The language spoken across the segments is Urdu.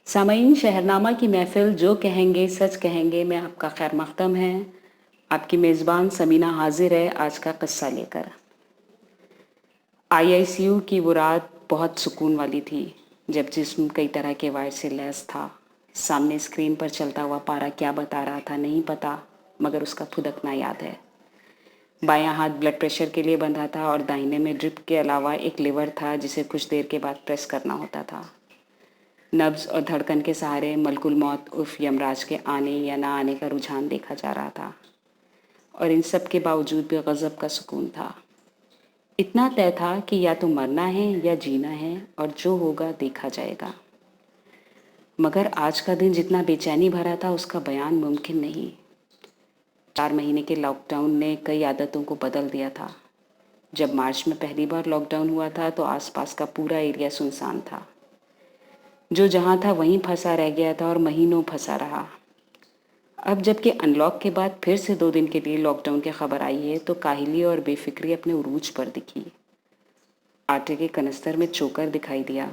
سامعین، شہرنامہ کی محفل جو کہیں گے سچ کہیں گے میں آپ کا خیر مقدم ہے. آپ کی میزبان سمینہ حاضر ہے آج کا قصہ لے کر. IICU کی وہ رات بہت سکون والی تھی جب جسم کئی طرح کے وائر سے لیس تھا. سامنے اسکرین پر چلتا ہوا پارا کیا بتا رہا تھا نہیں پتا، مگر اس کا پھدکنا یاد ہے. بایاں ہاتھ بلڈ پریشر کے لیے بندھا تھا اور داہنے میں ڈرپ کے علاوہ ایک لیور تھا جسے کچھ دیر کے بعد پریس کرنا ہوتا تھا. نبض اور دھڑکن کے سہارے ملک الموت عرف یمراج کے آنے یا نہ آنے کا رجحان دیکھا جا رہا تھا. اور ان سب کے باوجود بھی غضب کا سکون تھا. اتنا طے تھا کہ یا تو مرنا ہے یا جینا ہے، اور جو ہوگا دیکھا جائے گا. مگر آج کا دن جتنا بے چینی بھرا تھا اس کا بیان ممکن نہیں. 4 مہینے کے لاک ڈاؤن نے کئی عادتوں کو بدل دیا تھا. جب مارچ میں پہلی بار لاک ڈاؤن ہوا تھا تو آس پاس کا پورا ایریا سنسان تھا. جو جہاں تھا وہیں پھنسا رہ گیا تھا اور مہینوں پھنسا رہا. اب جب کہ ان لاک کے بعد پھر سے 2 دن کے لیے لاک ڈاؤن کی خبر آئی ہے تو کاہلی اور بے فکری اپنے عروج پر دکھی. آٹے کے کنستر میں چوکر دکھائی دیا.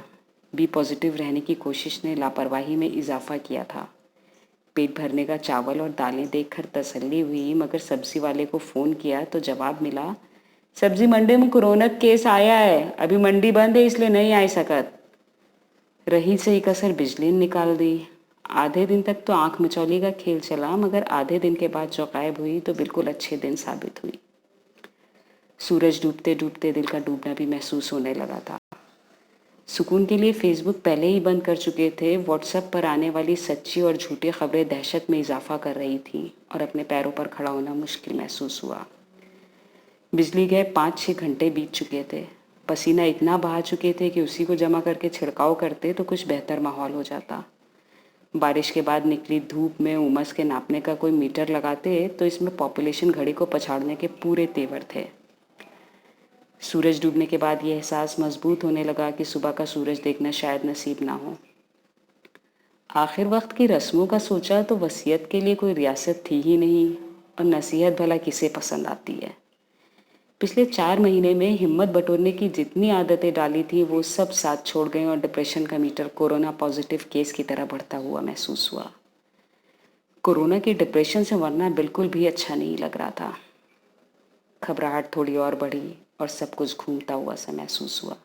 بی پازیٹیو رہنے کی کوشش نے لاپرواہی میں اضافہ کیا تھا. پیٹ بھرنے کا چاول اور دالیں دیکھ کر تسلی ہوئی، مگر سبزی والے کو فون کیا تو جواب ملا، سبزی منڈی میں کورونا کیس آیا ہے، ابھی منڈی بند ہے اس لیے نہیں آئی سکت. رہی سے ایک اثر بجلی نے نکال دی. آدھے دن تک تو آنکھ مچولی کا کھیل چلا، مگر آدھے دن کے بعد جو غائب ہوئی تو بالکل اچھے دن ثابت ہوئی. سورج ڈوبتے ڈوبتے دل کا ڈوبنا بھی محسوس ہونے لگا تھا. سکون کے لیے فیس بک پہلے ہی بند کر چکے تھے. واٹس ایپ پر آنے والی سچی اور جھوٹی خبریں دہشت میں اضافہ کر رہی تھیں اور اپنے پیروں پر کھڑا ہونا مشکل محسوس ہوا. بجلی گئے 5-6 گھنٹے بیت چکے تھے. پسینہ اتنا بہا چکے تھے کہ اسی کو جمع کر کے چھڑکاؤ کرتے تو کچھ بہتر ماحول ہو جاتا. بارش کے بعد نکلی دھوپ میں امس کے ناپنے کا کوئی میٹر لگاتے تو اس میں پاپولیشن گھڑی کو پچھاڑنے کے پورے تیور تھے. سورج ڈوبنے کے بعد یہ احساس مضبوط ہونے لگا کہ صبح کا سورج دیکھنا شاید نصیب نہ ہو. آخر وقت کی رسموں کا سوچا تو وصیت کے لیے کوئی ریاست تھی ہی نہیں، اور نصیحت بھلا کسے پسند آتی ہے. پچھلے 4 مہینے میں ہمت بٹورنے کی جتنی عادتیں ڈالی تھیں وہ سب ساتھ چھوڑ گئیں اور ڈپریشن کا میٹر کورونا پازیٹیو کیس کی طرح بڑھتا ہوا محسوس ہوا. کورونا کی ڈپریشن سے مرنا بالکل بھی اچھا نہیں لگ رہا تھا. گھبراہٹ تھوڑی اور بڑھی اور سب کچھ گھومتا ہوا سا محسوس ہوا.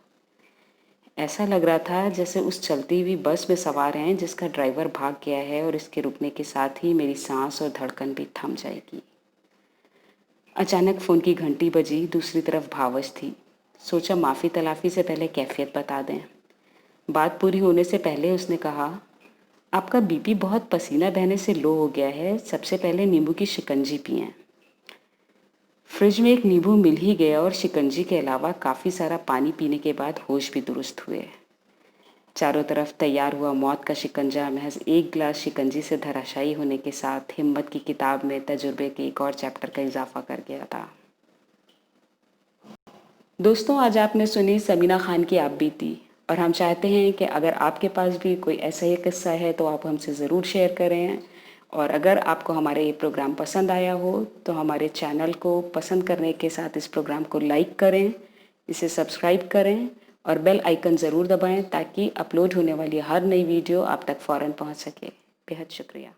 ایسا لگ رہا تھا جیسے اس چلتی ہوئی بس میں سوار ہیں جس کا ڈرائیور بھاگ گیا ہے اور اس کے رکنے کے ساتھ ہی میری سانس اور دھڑکن بھی تھم جائے گی. اچانک فون کی گھنٹی بجی. دوسری طرف بھاوش تھی. سوچا معافی تلافی سے پہلے کیفیت بتا دیں. بات پوری ہونے سے پہلے اس نے کہا، آپ کا بی پی بہت پسینہ بہنے سے لو ہو گیا ہے، سب سے پہلے نیمبو کی شکنجی پئیں. فریج میں ایک نیمبو مل ہی گیا اور شکنجی کے علاوہ کافی سارا پانی پینے کے بعد ہوش بھی درست ہوئے. چاروں طرف تیار ہوا موت کا شکنجہ محض ایک گلاس شکنجی سے دھراشائی ہونے کے ساتھ ہمت کی کتاب میں تجربے کے ایک اور چیپٹر کا اضافہ کر گیا تھا. دوستوں، آج آپ نے سنی سمینہ خان کی آپ بیتی، اور ہم چاہتے ہیں کہ اگر آپ کے پاس بھی کوئی ایسا ہی قصہ ہے تو آپ ہم سے ضرور شیئر کریں. اور اگر آپ کو ہمارے یہ پروگرام پسند آیا ہو تو ہمارے چینل کو پسند کرنے کے ساتھ اس پروگرام کو لائک کریں، اسے سبسکرائب کریں اور بیل آئیکن ضرور دبائیں تاکہ اپلوڈ ہونے والی ہر نئی ویڈیو آپ تک فوراً پہنچ سکے. بہت شکریہ.